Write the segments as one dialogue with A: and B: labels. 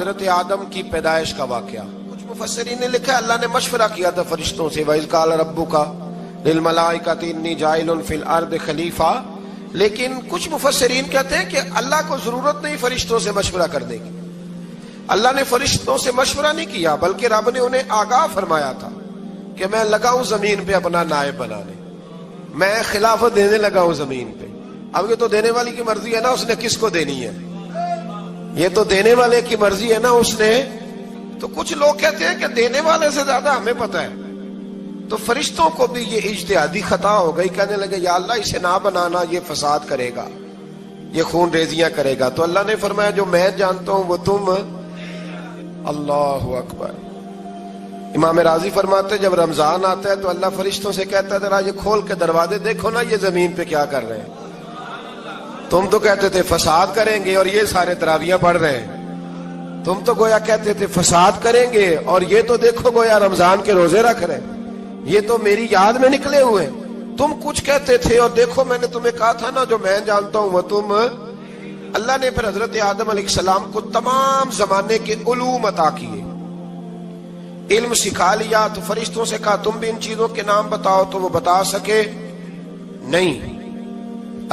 A: حضرت آدم کی پیدائش کا واقعہ کچھ مفسرین نے لکھا ہے اللہ نے مشورہ کیا تھا فرشتوں سے وَإِذْ قَالَ رَبُّكَ لِلْمَلَائِكَةِ إِنِّي جَاعِلٌ فِي الْأَرْضِ خَلِيفَةً، لیکن کچھ مفسرین کہتے ہیں کہ اللہ کو ضرورت نہیں فرشتوں سے مشورہ کرنے کی. اللہ نے فرشتوں سے مشورہ نہیں کیا بلکہ رب نے انہیں آگاہ فرمایا تھا کہ میں لگا ہوں زمین پہ اپنا نائب بنانے، میں خلافت دینے لگا ہوں زمین پہ. اب یہ تو دینے والی کی مرضی ہے نا اس نے کس کو دینی ہے، یہ تو دینے والے کی مرضی ہے نا اس نے. تو کچھ لوگ کہتے ہیں کہ دینے والے سے زیادہ ہمیں پتہ ہے. تو فرشتوں کو بھی یہ اجتہادی خطا ہو گئی، کہنے لگے یا اللہ اسے نہ بنانا، یہ فساد کرے گا، یہ خون ریزیاں کرے گا. تو اللہ نے فرمایا جو میں جانتا ہوں وہ تم. اللہ اکبر. امام راضی فرماتے جب رمضان آتا ہے تو اللہ فرشتوں سے کہتا ہے ذرا یہ کھول کے دروازے دیکھو نا یہ زمین پہ کیا کر رہے ہیں. تم تو کہتے تھے فساد کریں گے اور یہ سارے تراویحاں پڑھ رہے ہیں. تم تو گویا کہتے تھے فساد کریں گے اور یہ تو دیکھو گویا رمضان کے روزے رکھ رہے ہیں، یہ تو میری یاد میں نکلے ہوئے ہیں. تم کچھ کہتے تھے اور دیکھو میں نے تمہیں کہا تھا نا جو میں جانتا ہوں وہ تم. اللہ نے پھر حضرت آدم علیہ السلام کو تمام زمانے کے علوم عطا کیے، علم سکھا لیا. تو فرشتوں سے کہا تم بھی ان چیزوں کے نام بتاؤ، تو وہ بتا سکے نہیں.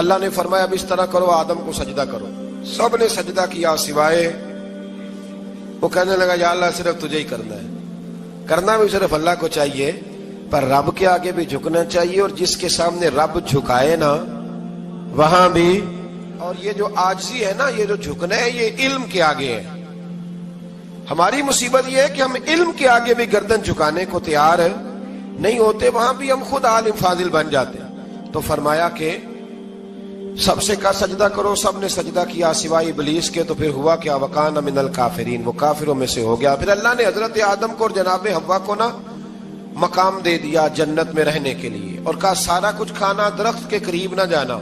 A: اللہ نے فرمایا اب اس طرح کرو آدم کو سجدہ کرو. سب نے سجدہ کیا سوائے وہ. کہنے لگا یا اللہ صرف تجھے ہی کرنا ہے، کرنا بھی صرف اللہ کو چاہیے پر رب کے آگے بھی جھکنا چاہیے، اور جس کے سامنے رب جھکائے نا وہاں بھی. اور یہ جو عاجزی ہے نا، یہ جو جھکنا ہے یہ علم کے آگے ہے. ہماری مصیبت یہ ہے کہ ہم علم کے آگے بھی گردن جھکانے کو تیار نہیں ہوتے، وہاں بھی ہم خود عالم فاضل بن جاتے ہیں. تو فرمایا کہ سب سے کہا سجدہ کرو، سب نے سجدہ کیا سوائے ابلیس کے. تو پھر ہوا کیا وَكَانَ مِنَ الْكَافِرِينَ، وہ کافروں میں سے ہو گیا. پھر اللہ نے حضرت آدم کو اور جناب حوا کو نا مقام دے دیا جنت میں رہنے کے لیے، اور کہا سارا کچھ کھانا، درخت کے قریب نہ جانا.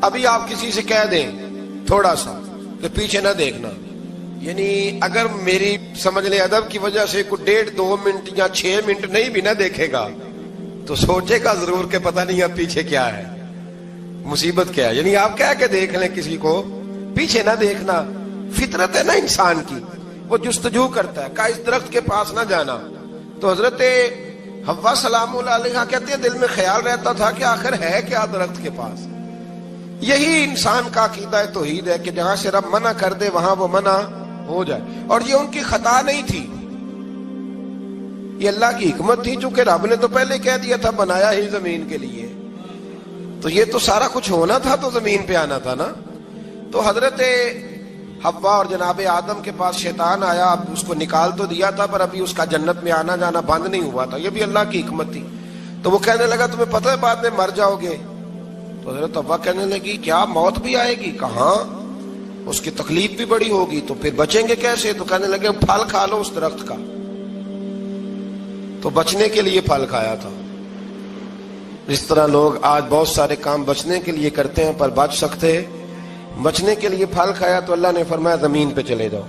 A: ابھی آپ کسی سے کہہ دیں تھوڑا سا کہ پیچھے نہ دیکھنا، یعنی اگر میری سمجھ لیں ادب کی وجہ سے کوئی 1.5-2 منٹ یا 6 منٹ نہیں بھی نہ دیکھے گا تو سوچے گا ضرور کہ پتہ نہیں اب پیچھے کیا ہے، مصیبت کیا ہے. یعنی آپ کہہ کے دیکھ لیں کسی کو پیچھے نہ دیکھنا. فطرت ہے نا انسان کی، وہ جستجو کرتا ہے کہ اس درخت کے پاس نہ جانا. تو حضرت حوا سلام اللہ علیہ کہتے ہیں دل میں خیال رہتا تھا کہ آخر ہے کیا درخت کے پاس. یہی انسان کا عقیدہ توحید ہے کہ جہاں سے رب منع کر دے وہاں وہ منع ہو جائے. اور یہ ان کی خطا نہیں تھی، یہ اللہ کی حکمت تھی، چونکہ رب نے تو پہلے کہہ دیا تھا بنایا ہی زمین کے لیے، تو یہ تو سارا کچھ ہونا تھا تو زمین پہ آنا تھا نا. تو حضرت حوا اور جناب آدم کے پاس شیطان آیا، اب اس کو نکال تو دیا تھا پر ابھی اس کا جنت میں آنا جانا بند نہیں ہوا تھا، یہ بھی اللہ کی حکمت تھی. تو وہ کہنے لگا تمہیں پتہ ہے بعد میں مر جاؤ گے. تو حضرت حوا کہنے لگی کیا موت بھی آئے گی؟ کہاں، اس کی تکلیف بھی بڑی ہوگی، تو پھر بچیں گے کیسے؟ تو کہنے لگے پھل کھا لو اس درخت کا. تو بچنے کے لیے پھل کھایا تھا. اس طرح لوگ آج بہت سارے کام بچنے کے لیے کرتے ہیں پر بچ سکتے، بچنے کے لیے پھل کھایا. تو اللہ نے فرمایا زمین پہ چلے جاؤ.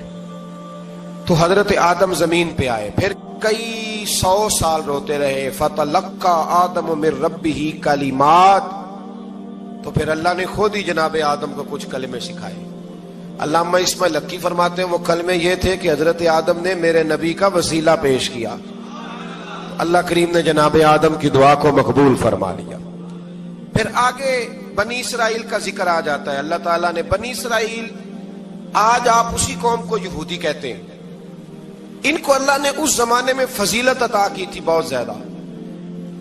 A: تو حضرت آدم زمین پہ آئے، پھر کئی 100 سال روتے رہے. فَتَلَقَّى آدَمُ مِن رَبِّهِ کَلِمَاتٍ، تو پھر اللہ نے خود ہی جناب آدم کو کچھ کلمے سکھائے. علامہ اسماعیل حقی فرماتے ہیں وہ کلمے یہ تھے کہ حضرت آدم نے میرے نبی کا وسیلہ پیش کیا، اللہ کریم نے جناب آدم کی دعا کو مقبول فرما لیا. پھر آگے بنی اسرائیل کا ذکر آ جاتا ہے. اللہ تعالیٰ نے بنی اسرائیل، آج آپ اسی قوم کو یہودی کہتے ہیں، ان کو اللہ نے اس زمانے میں فضیلت عطا کی تھی بہت زیادہ.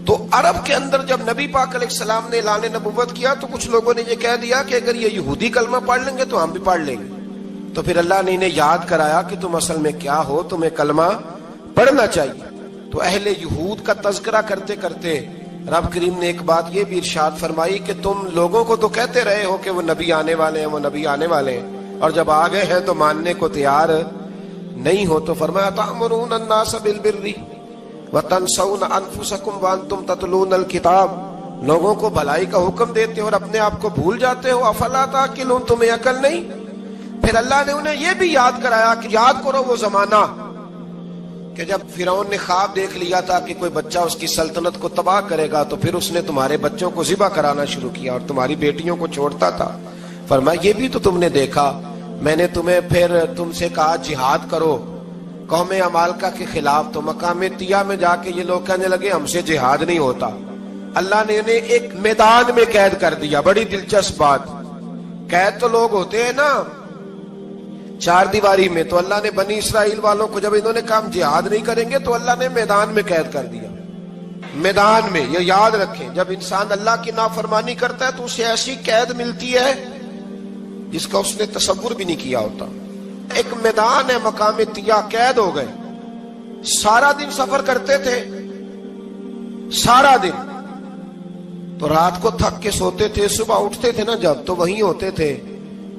A: تو عرب کے اندر جب نبی پاک علیہ السلام نے اعلان نبوت کیا تو کچھ لوگوں نے یہ کہہ دیا کہ اگر یہ یہودی کلمہ پڑھ لیں گے تو ہم بھی پڑھ لیں گے. تو پھر اللہ نے انہیں یاد کرایا کہ تم اصل میں کیا ہو، تمہیں کلمہ پڑھنا چاہیے. تو اہل یہود کا تذکرہ کرتے کرتے رب کریم نے ایک بات یہ بھی ارشاد فرمائی کہ تم لوگوں کو تو کہتے رہے ہو کہ وہ نبی آنے والے ہیں، وہ نبی آنے والے ہیں، اور جب آ گئے ہیں تو ماننے کو تیار نہیں ہو. تو فرمایا تأمرون الناس بالبر وتنسون انفسکم وانتم تتلون الکتاب، لوگوں کو بھلائی کا حکم دیتے ہو اور اپنے آپ کو بھول جاتے ہو. افلا تعقلون، تمہیں عقل نہیں؟ پھر اللہ نے انہیں یہ بھی یاد کرایا کہ یاد کرو وہ زمانہ کہ جب فرعون نے خواب دیکھ لیا تھا کہ کوئی بچہ اس کی سلطنت کو تباہ کرے گا، تو پھر اس نے تمہارے بچوں کو ذبح کرانا شروع کیا اور تمہاری بیٹیوں کو چھوڑتا تھا. فرمایا یہ بھی تو تم نے دیکھا. میں نے تمہیں پھر تم سے کہا جہاد کرو قوم عمالقہ کے خلاف، تو مقام طیہ میں جا کے یہ لوگ کہنے لگے ہم سے جہاد نہیں ہوتا۔ اللہ نے انہیں ایک میدان میں قید کر دیا۔ بڑی دلچسپ بات، قید تو لوگ ہوتے ہیں نا چار دیواری میں، تو اللہ نے بنی اسرائیل والوں کو جب انہوں نے کہا ہم جہاد نہیں کریں گے تو اللہ نے میدان میں قید کر دیا۔ میدان میں، یہ یاد رکھیں، جب انسان اللہ کی نافرمانی کرتا ہے تو اسے ایسی قید ملتی ہے جس کا اس نے تصور بھی نہیں کیا ہوتا۔ ایک میدان ہے مقام طیہ، قید ہو گئے، سارا دن سفر کرتے تھے، سارا دن، تو رات کو تھک کے سوتے تھے، صبح اٹھتے تھے نا جب، تو وہیں ہوتے تھے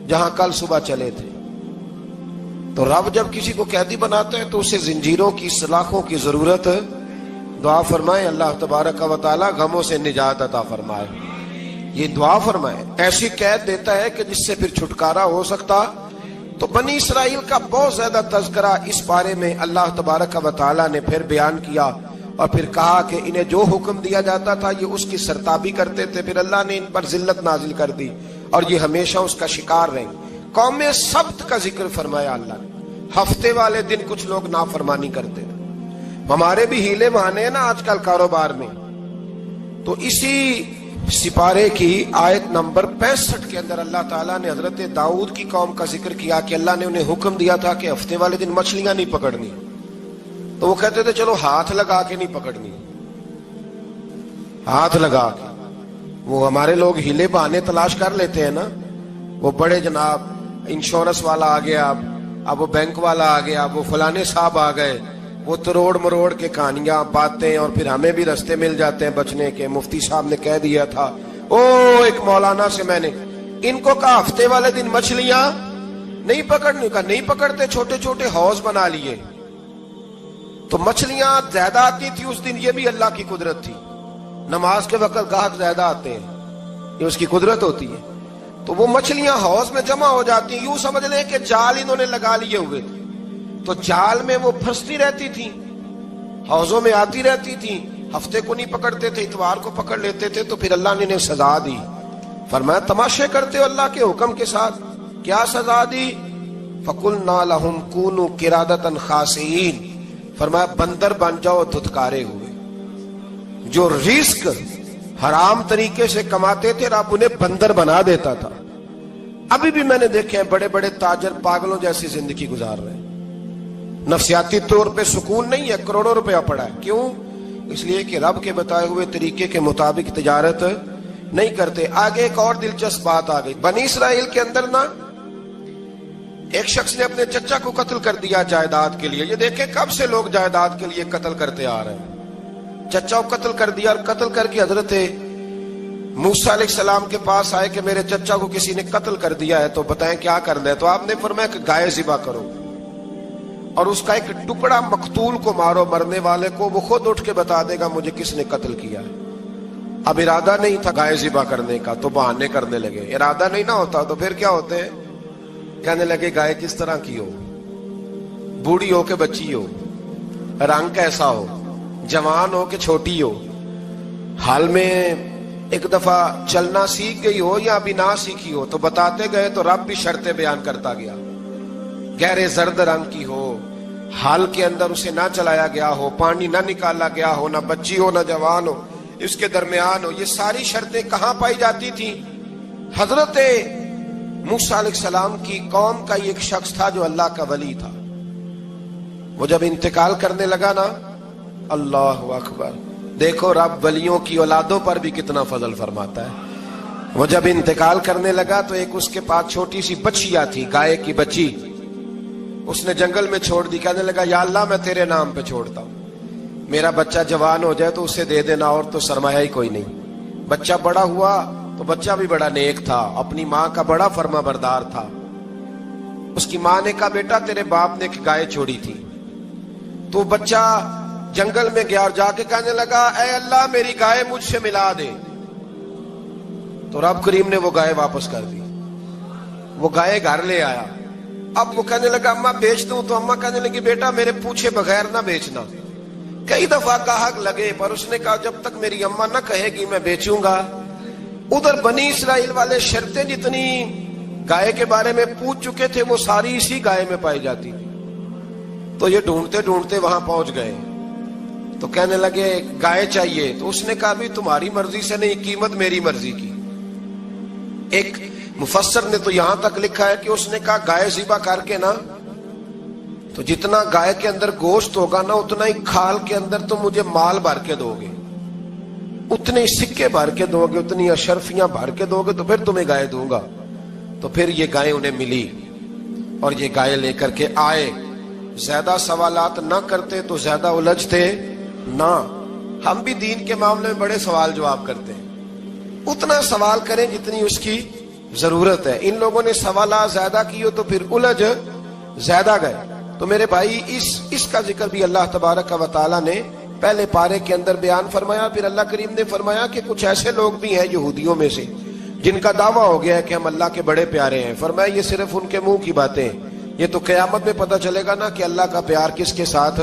A: جہاں کل صبح چلے تھے۔ تو رب جب کسی کو قیدی بناتا ہے تو اسے زنجیروں کی، سلاخوں کی ضرورت، دعا فرمائے اللہ تبارک و تعالی غموں سے نجات عطا فرمائے، یہ دعا فرمائے۔ ایسی قید دیتا ہے کہ جس سے پھر چھٹکارا ہو سکتا۔ تو بنی اسرائیل کا بہت زیادہ تذکرہ اس بارے میں اللہ تبارک و تعالی نے پھر بیان کیا، اور پھر کہا کہ انہیں جو حکم دیا جاتا تھا یہ اس کی سرتابی کرتے تھے، پھر اللہ نے ان پر ذلت نازل کر دی اور یہ ہمیشہ اس کا شکار رہے۔ قوم سبت کا ذکر فرمایا اللہ نے، ہفتے والے دن کچھ لوگ نافرمانی کرتے تھے۔ ہمارے بھی ہیلے بہانے ہیں نا آج کل کاروبار میں، تو اسی سپارے کی آیت نمبر 65 کے اندر اللہ تعالیٰ نے حضرت داؤد کی قوم کا ذکر کیا کہ اللہ نے انہیں حکم دیا تھا کہ ہفتے والے دن مچھلیاں نہیں پکڑنی، تو وہ کہتے تھے چلو ہاتھ لگا کے نہیں پکڑنی، ہاتھ لگا کے۔ وہ ہمارے لوگ ہیلے بہانے تلاش کر لیتے ہیں نا، وہ بڑے جناب انشورنس والا آ گیا، اب وہ بینک والا آ گیا، وہ فلانے صاحب آ گئے، وہ تروڑ مروڑ کے کہانیاں باتیں، اور پھر ہمیں بھی رستے مل جاتے ہیں بچنے کے۔ مفتی صاحب نے کہہ دیا تھا، ایک مولانا سے میں نے ان کو کہا ہفتے والے دن مچھلیاں نہیں پکڑنے کا، نہیں پکڑتے، چھوٹے چھوٹے حوض بنا لیے، تو مچھلیاں زیادہ آتی تھی اس دن۔ یہ بھی اللہ کی قدرت تھی، نماز کے وقت گاہک زیادہ آتے ہیں، یہ اس کی قدرت ہوتی ہے۔ تو وہ مچھلیاں حوض میں جمع ہو جاتی، یوں سمجھ لیں کہ جال انہوں نے لگا لیے ہوئے تھے، تو جال میں وہ پھنستی رہتی تھی، حوضوں میں آتی رہتی تھی۔ ہفتے کو نہیں پکڑتے تھے، اتوار کو پکڑ لیتے تھے، تو پھر اللہ نے انہیں سزا دی۔ فرمایا تماشے کرتے ہو اللہ کے حکم کے ساتھ، کیا سزا دی؟ فَقُلْنَا لَهُمْ كُونُوا قِرَادَةً خَاسِئِينَ، فرمایا بندر بن جاؤ دھتکارے ہوئے۔ جو رزق حرام طریقے سے کماتے تھے رب انہیں بندر بنا دیتا تھا۔ ابھی بھی میں نے دیکھے ہیں بڑے بڑے تاجر پاگلوں جیسی زندگی گزار رہے ہیں، نفسیاتی طور پہ سکون نہیں ہے، کروڑوں روپیہ پڑا ہے۔ کیوں؟ اس لیے کہ رب کے بتائے ہوئے طریقے کے مطابق تجارت نہیں کرتے۔ آگے ایک اور دلچسپ بات آ گئی، بنی اسرائیل کے اندر نا ایک شخص نے اپنے چچا کو قتل کر دیا جائیداد کے لیے۔ یہ دیکھیں کب سے لوگ جائیداد کے لیے قتل کرتے آ رہے ہیں۔ چچا کو قتل کر دیا، اور قتل کر کے حضرت موسیٰ علیہ السلام کے پاس آئے کہ میرے چچا کو کسی نے قتل کر دیا ہے، تو بتائیں کیا کرنا ہے؟ تو آپ نے فرمایا کہ گائے ذبح کرو، اور اس کا ایک ٹکڑا مقتول کو مارو، مرنے والے کو، وہ خود اٹھ کے بتا دے گا مجھے کس نے قتل کیا ہے۔ اب ارادہ نہیں تھا گائے ذبح کرنے کا، تو بہانے کرنے لگے۔ ارادہ نہیں نہ ہوتا تو پھر کیا ہوتے ہیں؟ کہنے لگے گائے کس طرح کی ہو، بوڑھی ہو کہ بچی ہو، رنگ کیسا ہو، جوان ہو کہ چھوٹی ہو، حال میں ایک دفعہ چلنا سیکھ گئی ہو یا ابھی نہ سیکھی ہو، تو بتاتے گئے۔ تو رب بھی شرطیں بیان کرتا گیا، گہرے زرد رنگ کی ہو، حال کے اندر اسے نہ چلایا گیا ہو، پانی نہ نکالا گیا ہو، نہ بچی ہو نہ جوان ہو، اس کے درمیان ہو۔ یہ ساری شرطیں کہاں پائی جاتی تھی؟ حضرت موسیٰ علیہ السلام کی قوم کا ایک شخص تھا جو اللہ کا ولی تھا، وہ جب انتقال کرنے لگا نا، اللہ اکبر، دیکھو رب ولیوں کی اولادوں پر بھی کتنا فضل فرماتا ہے۔ وہ جب انتقال کرنے لگا تو ایک اس کے پاس چھوٹی سی بچیا تھی، گائے کی بچی، اس نے جنگل میں چھوڑ دی۔ کہنے لگا یا اللہ میں تیرے نام پہ چھوڑتا ہوں، میرا بچہ جوان ہو جائے تو اسے دے دینا، اور تو سرمایہ ہی کوئی نہیں۔ بچہ بڑا ہوا تو بچہ بھی بڑا نیک تھا، اپنی ماں کا بڑا فرما بردار تھا۔ اس کی ماں نے کہا بیٹا تیرے باپ نے ایک گائے چھوڑی تھی، تو بچہ جنگل میں گیا اور جا کے کہنے لگا اے اللہ میری گائے مجھ سے ملا دے۔ تو رب کریم نے وہ گائے واپس کر دی، وہ گائے گھر لے آیا۔ اب وہ کہنے لگا اماں بیچ دوں، تو اماں کہنے لگی بیٹا میرے پوچھے بغیر نہ بیچنا۔ کئی دفعہ گاہک لگے پر اس نے کہا جب تک میری اماں نہ کہے گی میں بیچوں گا۔ ادھر بنی اسرائیل والے شرطیں جتنی گائے کے بارے میں پوچھ چکے تھے، وہ ساری اسی گائے میں پائی جاتی تھی۔ تو یہ ڈھونڈتے ڈھونڈتے وہاں پہنچ گئے، تو کہنے لگے گائے چاہیے، تو اس نے کہا بھی تمہاری مرضی سے نہیں، قیمت میری مرضی کی۔ ایک مفسر نے تو یہاں تک لکھا ہے کہ اس نے کہا گائے ذبح کر کے نا، تو جتنا گائے کے اندر گوشت ہوگا نا اتنا ہی کھال کے اندر تم مجھے مال بھر کے دو گے، اتنے سکے بھر کے دو گے، اتنی اشرفیاں بھر کے دو گے تو پھر تمہیں گائے دوں گا۔ تو پھر یہ گائے انہیں ملی اور یہ گائے لے کر کے آئے۔ زیادہ سوالات نہ کرتے تو زیادہ الجھتے نہ۔ ہم بھی دین کے معاملے میں بڑے سوال جواب کرتے ہیں، اتنا سوال کریں جتنی اس کی ضرورت ہے۔ ان لوگوں نے سوالات زیادہ کیے تو پھر الجھ زیادہ گئے۔ تو میرے بھائی اس کا ذکر بھی اللہ تبارک و تعالی نے پہلے پارے کے اندر بیان فرمایا۔ پھر اللہ کریم نے فرمایا کہ کچھ ایسے لوگ بھی ہیں یہودیوں میں سے جن کا دعویٰ ہو گیا ہے کہ ہم اللہ کے بڑے پیارے ہیں۔ فرمایا یہ صرف ان کے منہ کی باتیں ہیں، یہ تو قیامت میں پتہ چلے گا نا کہ اللہ کا پیار کس کے ساتھ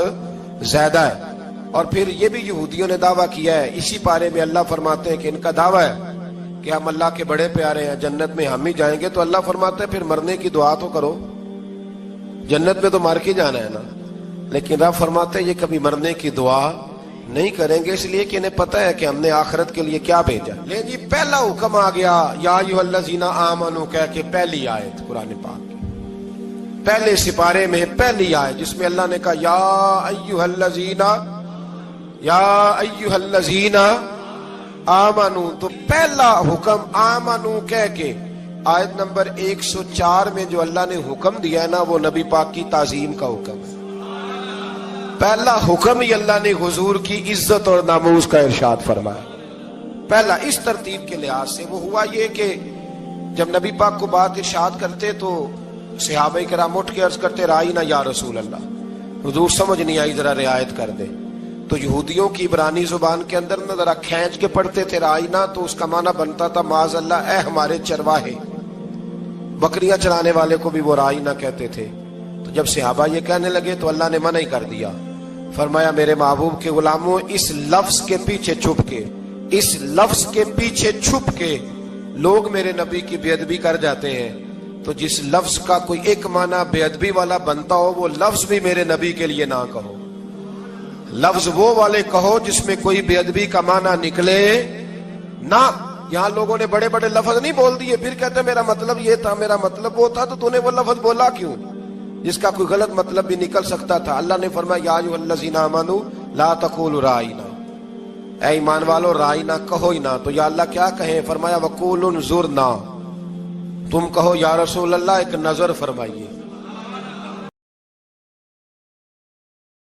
A: زیادہ ہے۔ اور پھر یہ بھی یہودیوں نے دعویٰ کیا ہے، اسی پارے میں اللہ فرماتے ہیں کہ ان کا دعویٰ ہے کہ ہم اللہ کے بڑے پیارے ہیں، جنت میں ہم ہی جائیں گے۔ تو اللہ فرماتے ہیں پھر مرنے کی دعا تو کرو، جنت میں تو مر کے جانا ہے نا۔ لیکن رب فرماتے ہیں یہ کبھی مرنے کی دعا نہیں کریں گے، اس لیے کہ انہیں پتہ ہے کہ ہم نے آخرت کے لیے کیا بھیجا۔ لے جی پہلا حکم آ گیا، یا ایھا الذین آمنوا کہہ کے پہلی آیت قرآن پاک کی، پہلے سپارے میں پہلی آیت جس میں اللہ نے کہا یا ایھا الذین آمنوا، تو پہلا حکم آمنوا کہہ کے آیت نمبر 104 میں جو اللہ نے حکم دیا ہے نا وہ نبی پاک کی تعظیم کا حکم ہے۔ پہلا حکم ہی اللہ نے حضور کی عزت اور ناموس کا ارشاد فرمایا۔ پہلا اس ترتیب کے لحاظ سے وہ ہوا یہ کہ جب نبی پاک کو بات ارشاد کرتے تو صحابہ کرام اٹھ کے عرض کرتے رائینا یا رسول اللہ، حضور سمجھ نہیں آئی ذرا رعایت کر دے۔ تو یہودیوں کی عبرانی زبان کے اندر نہ ذرا کھینچ کے پڑھتے تھے رائینا، تو اس کا معنی بنتا تھا معاذ اللہ اے ہمارے چرواہے، بکریاں چرانے والے کو بھی وہ رائینا کہتے تھے۔ تو جب صحابہ یہ کہنے لگے تو اللہ نے منع ہی کر دیا، فرمایا میرے محبوب کے غلاموں اس لفظ کے پیچھے چھپ کے، اس لفظ کے پیچھے چھپ کے لوگ میرے نبی کی بے ادبی کر جاتے ہیں، تو جس لفظ کا کوئی ایک معنی بے ادبی والا بنتا ہو وہ لفظ بھی میرے نبی کے لیے نہ کہو، لفظ وہ والے کہو جس میں کوئی بے ادبی کا معنی نکلے نہ۔ یہاں لوگوں نے بڑے بڑے لفظ نہیں بول دیے، پھر کہتے میرا مطلب یہ تھا، میرا مطلب وہ تھا، تو تو نے وہ لفظ بولا کیوں جس کا کوئی غلط مطلب بھی نکل سکتا تھا۔ اللہ نے فرمایا یا ایھا الذین آمنوا لا تقولوا رائینا، اے ایمان والو رائینا کہو ہی نہ۔ تو یا اللہ کیا کہیں؟ فرمایا وقولوا انظرنا، تم کہو یا رسول اللہ ایک نظر فرمائیے۔